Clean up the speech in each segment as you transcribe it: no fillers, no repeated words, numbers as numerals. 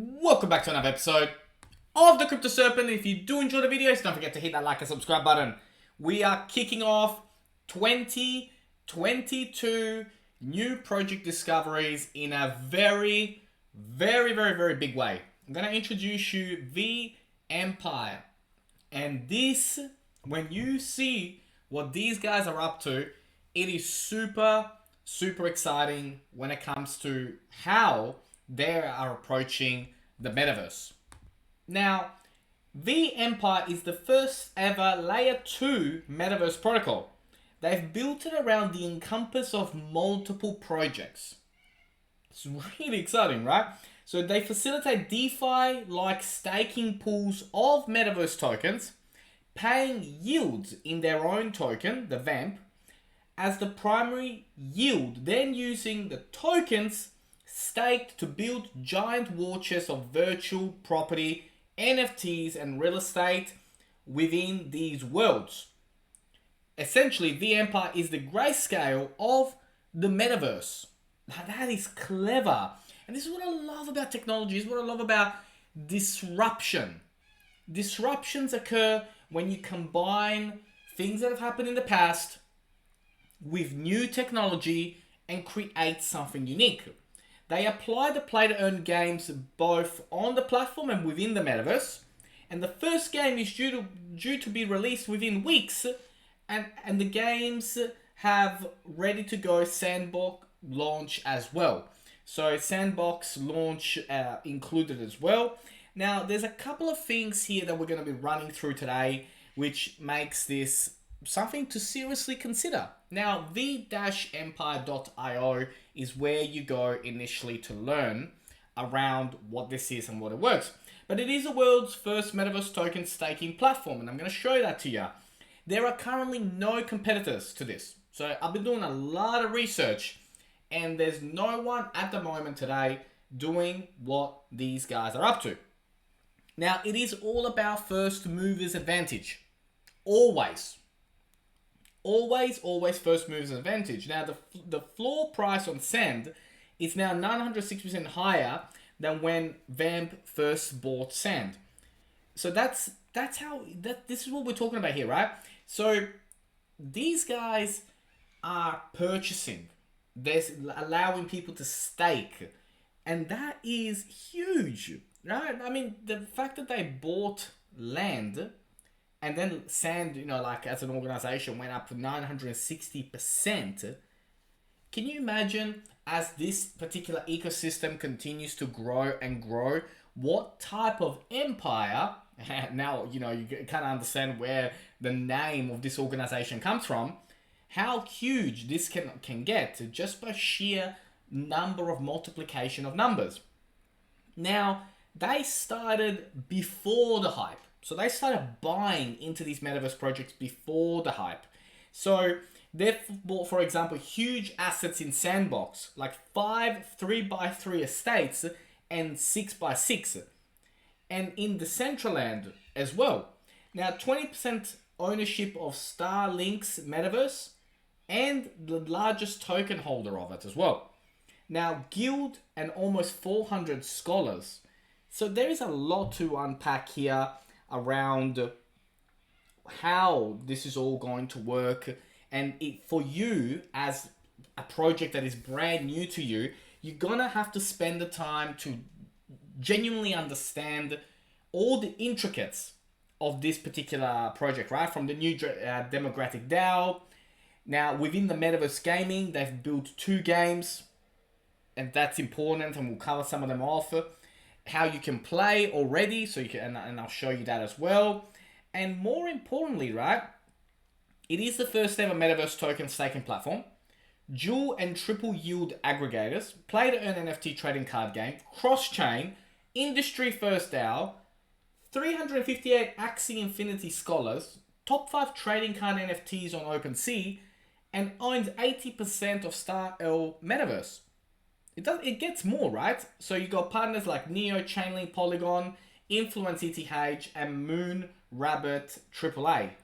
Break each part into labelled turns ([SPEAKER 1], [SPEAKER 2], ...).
[SPEAKER 1] Welcome back to another episode of the Crypto Serpent. If you do enjoy the videos, don't forget to hit that like and subscribe button. We are kicking off 2022 new project discoveries in a very big way. I'm going to introduce you the Empire. And this, when you see what these guys are up to, it is super exciting when it comes to how they are approaching the metaverse. Now, the Empire is the first ever layer 2 metaverse protocol. They've built it around the encompass of multiple projects. It's really exciting, right? So they facilitate DeFi like staking pools of metaverse tokens, paying yields in their own token, the VAMP, as the primary yield, then using the tokens staked to build giant war chests of virtual property, NFTs, and real estate within these worlds. Essentially, the Empire is the grayscale of the metaverse. Now that is clever. And this is what I love about technology, this is what I love about disruption. Disruptions occur when you combine things that have happened in the past with new technology and create something unique. They apply the play-to-earn games both on the platform and within the metaverse. And the first game is due to be released within weeks. And the games have ready-to-go sandbox launch as well. So sandbox launch included as well. Now, there's a couple of things here that we're going to be running through today, which makes this something to seriously consider. Now, the-empire.io is where you go initially to learn around what this is and what it works. But it is the world's first metaverse token staking platform, and I'm going to show that to you. There are currently no competitors to this. So I've been doing a lot of research, and there's no one at the moment today doing what these guys are up to. Now, it is all about first movers advantage. Always first movers advantage. Now, the floor price on Sand is now 960% higher than when Vamp first bought Sand. So this is what we're talking about here, right? So these guys are purchasing. They're allowing people to stake. And that is huge, right? I mean, the fact that they bought land and then Sand, as an organization, went up to 960%. Can you imagine, as this particular ecosystem continues to grow and grow, what type of empire, now, you kind of understand where the name of this organization comes from, how huge this can get just by sheer number of multiplication of numbers. Now, they started before the hype. So they started buying into these metaverse projects before the hype. So they've bought, for example, huge assets in Sandbox, like 5 3x3 estates and 6x6. And in Decentraland as well. Now, 20% ownership of Starlink's metaverse and the largest token holder of it as well. Now, Guild and almost 400 scholars. So there is a lot to unpack here around how this is all going to work. And for you, as a project that is brand new to you, you're gonna have to spend the time to genuinely understand all the intricacies of this particular project, right? From the new demographic DAO. Now, within the metaverse gaming, they've built 2 games, and that's important, and we'll cover some of them off. How you can play already, so you can, and I'll show you that as well. And more importantly, right, it is the first ever metaverse token staking platform, dual and triple yield aggregators, play to earn NFT trading card game, cross-chain, industry first DAO, 358 Axie Infinity scholars, top 5 trading card NFTs on OpenSea, and owns 80% of StarL Metaverse. It gets more, right? So you got partners like Neo, Chainlink, Polygon, Influence ETH, and Moon Rabbit AAA.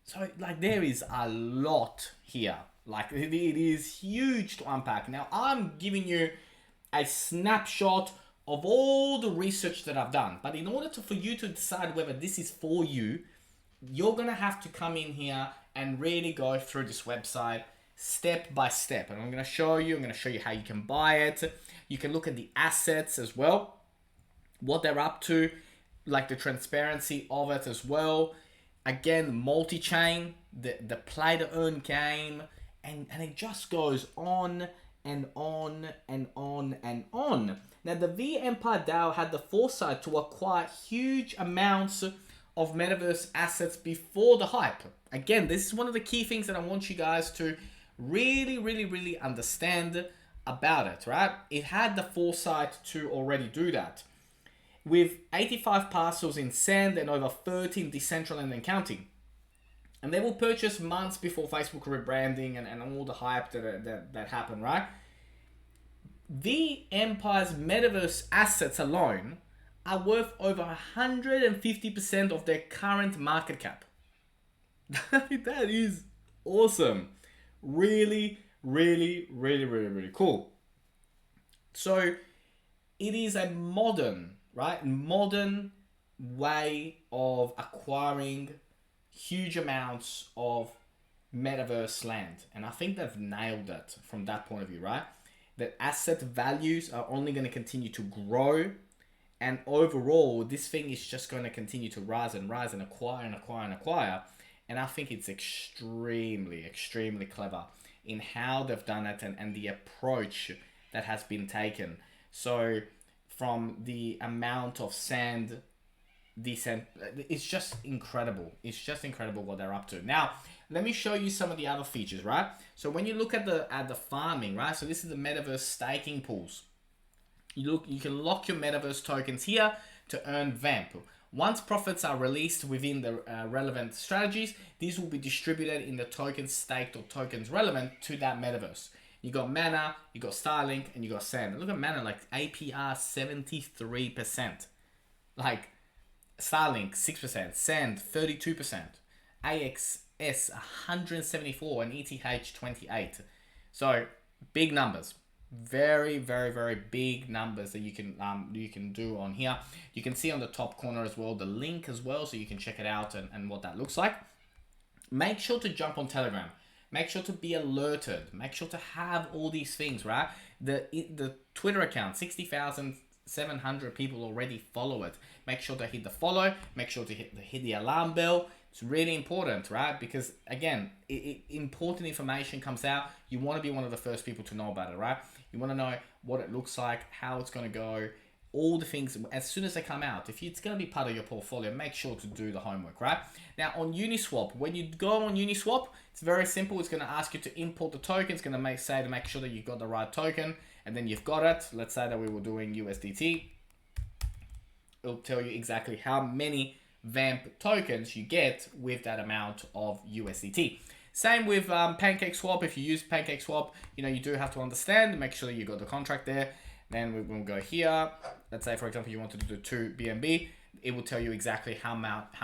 [SPEAKER 1] So there is a lot here. It is huge to unpack. Now I'm giving you a snapshot of all the research that I've done. But in order for you to decide whether this is for you, you're going to have to come in here and really go through this website step by step. And I'm going to show you how you can buy it. You can look at the assets as well, what they're up to, like the transparency of it as well. Again, multi-chain, the play to earn game, and it just goes on and on and on and on. Now, the V Empire DAO had the foresight to acquire huge amounts of metaverse assets before the hype. Again, this is one of the key things that I want you guys to really understand about it, right? It had the foresight to already do that. With 85 parcels in sand and over 13 decentraland and counting. And they will purchase months before Facebook rebranding and all the hype that happened, right? The Empire's metaverse assets alone are worth over 150% of their current market cap. That is awesome. Really cool. So it is a modern way of acquiring huge amounts of metaverse land. And I think they've nailed it from that point of view, right? That asset values are only going to continue to grow. And overall, this thing is just going to continue to rise and acquire. And I think it's extremely clever in how they've done it and the approach that has been taken. So from the amount of sand, it's just incredible. It's just incredible what they're up to. Now, let me show you some of the other features, right? So when you look at the farming, right? So this is the metaverse staking pools. You can lock your metaverse tokens here to earn VAMP. Once profits are released within the relevant strategies, these will be distributed in the tokens staked or tokens relevant to that metaverse. You got Mana, you got Starlink, and you got Sand. And look at Mana, like APR 73%. Like Starlink 6%, Sand 32%, AXS 174, and ETH 28. So big numbers. Very big numbers that you can do on here. You can see on the top corner as well the link as well, so you can check it out and what that looks like. Make sure to jump on Telegram. Make sure to be alerted. Make sure to have all these things, right? The Twitter account, 60,700 people already follow it. Make sure to hit the follow. Make sure to hit the alarm bell. It's really important, right? Because again, important information comes out. You want to be one of the first people to know about it, right? You want to know what it looks like, how it's going to go, all the things as soon as they come out. If it's going to be part of your portfolio, make sure to do the homework, right? Now on Uniswap, when you go on Uniswap, it's very simple. It's going to ask you to import the token. It's going to make sure that you've got the right token, and then you've got it. Let's say that we were doing USDT. It'll tell you exactly how many VAMP tokens you get with that amount of USDT. Same with PancakeSwap. If you use PancakeSwap, you do have to understand, make sure you got the contract there. Then we will go here. Let's say, for example, you wanted to do 2 BNB. It will tell you exactly how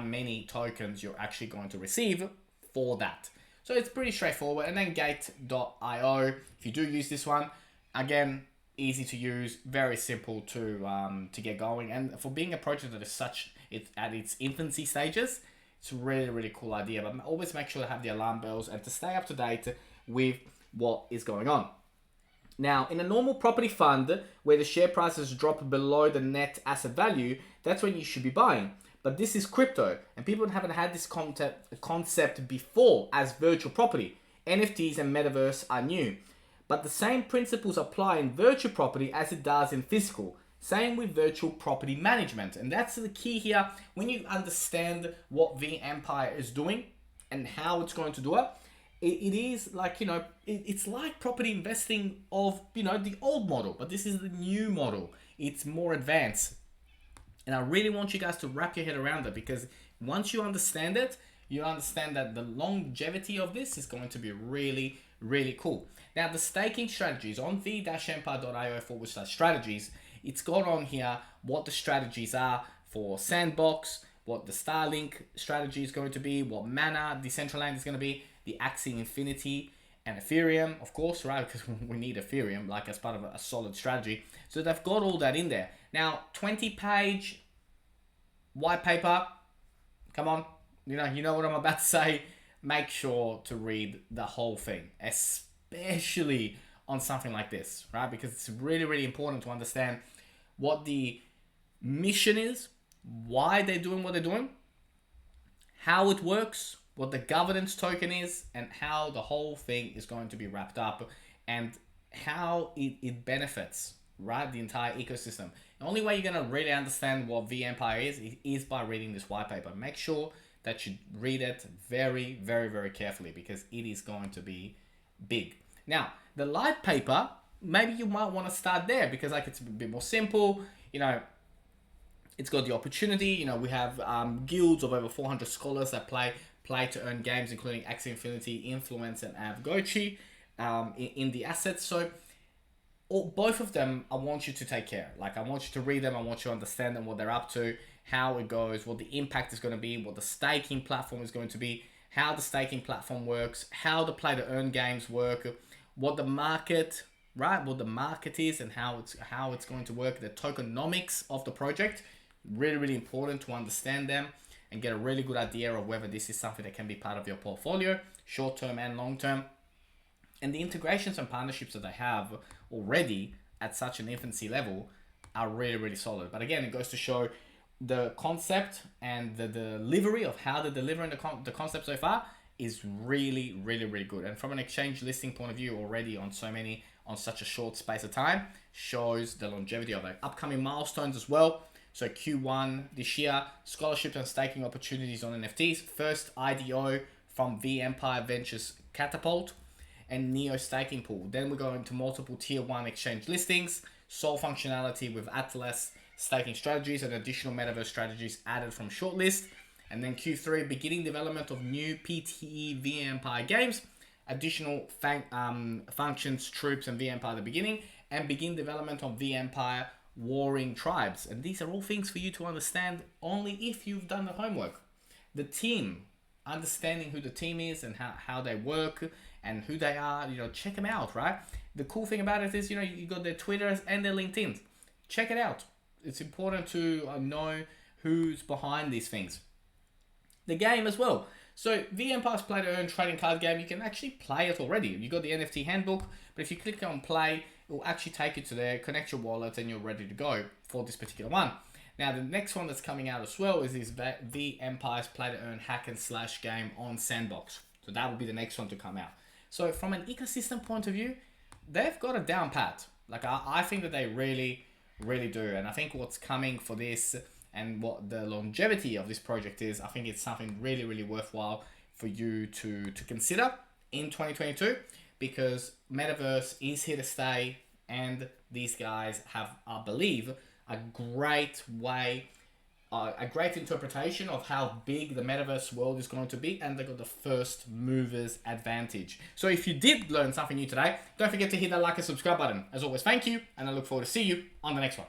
[SPEAKER 1] many tokens you're actually going to receive for that. So it's pretty straightforward. And then Gate.io, if you do use this one, again, easy to use, very simple to get going. And for being a project that is it's at its infancy stages, it's a really cool idea. But always make sure to have the alarm bells and to stay up to date with what is going on. Now, in a normal property fund where the share prices drop below the net asset value, that's when you should be buying. But this is crypto, and people haven't had this concept before as virtual property. NFTs and metaverse are new. But the same principles apply in virtual property as it does in physical. Same with virtual property management. And that's the key here. When you understand what the Empire is doing and how it's going to do it, it is like, it's like property investing of, the old model, but this is the new model. It's more advanced. And I really want you guys to wrap your head around it, because once you understand it, you understand that the longevity of this is going to be really cool. Now, the staking strategies on the-empire.io/strategies, it's got on here what the strategies are for Sandbox, what the Starlink strategy is going to be, what Mana, Decentraland is going to be, the Axie Infinity, and Ethereum, of course, right? Because we need Ethereum, like as part of a solid strategy. So they've got all that in there. Now, 20-page white paper, come on, you know what I'm about to say. Make sure to read the whole thing, especially on something like this, right? Because it's really, really important to understand what the mission is, why they're doing what they're doing, how it works, what the governance token is, and how the whole thing is going to be wrapped up, and how it benefits, right, the entire ecosystem. The only way you're going to really understand what V Empire is by reading this white paper. Make sure that you read it very, very, very carefully, because it is going to be big. Now, the light paper, maybe you might want to start there, because like it's a bit more simple. It's got the opportunity. We have guilds of over 400 scholars that play to earn games, including Axie Infinity, Influence, and Avgochi in the assets. So both of them, I want you to take care. Like, I want you to read them. I want you to understand them, what they're up to, how it goes, what the impact is going to be, what the staking platform is going to be, how the staking platform works, how the play to earn games work, what the market, right, what the market is, and how it's going to work, the tokenomics of the project. Really, really important to understand them and get a really good idea of whether this is something that can be part of your portfolio, short-term and long-term. And the integrations and partnerships that they have already at such an infancy level are really, really solid. But again, it goes to show the concept and the delivery of how they're delivering the concept so far is really, really, really good. And from an exchange listing point of view, already on such a short space of time, shows the longevity of it. Upcoming milestones as well. So Q1 this year, scholarships and staking opportunities on NFTs. First IDO from V Empire Ventures Catapult and Neo Staking Pool. Then we go into multiple tier 1 exchange listings, sole functionality with Atlas staking strategies and additional metaverse strategies added from shortlist. And then Q3, beginning development of new PTE V Empire games, additional functions, troops, and V Empire at the beginning, and begin development of V Empire Warring Tribes. And these are all things for you to understand only if you've done the homework. The team, understanding who the team is and how they work and who they are, check them out, right? The cool thing about it is, you got their Twitters and their LinkedIns. Check it out. It's important to know who's behind these things. The game as well. So V Empire's play to earn trading card game, you can actually play it already. You got the NFT handbook, but if you click on play, it will actually take you to there, connect your wallet, and you're ready to go for this particular one. Now, the next one that's coming out as well is this V Empire's play to earn hack and slash game on Sandbox. So that will be the next one to come out. So from an ecosystem point of view, they've got a down pat. Like, I think that they really, really do. And I think what's coming for this and what the longevity of this project is, I think it's something really, really worthwhile for you to consider in 2022, because Metaverse is here to stay, and these guys have, I believe, a great way, a great interpretation of how big the Metaverse world is going to be, and they've got the first movers advantage. So if you did learn something new today, don't forget to hit that like and subscribe button. As always, thank you, and I look forward to see you on the next one.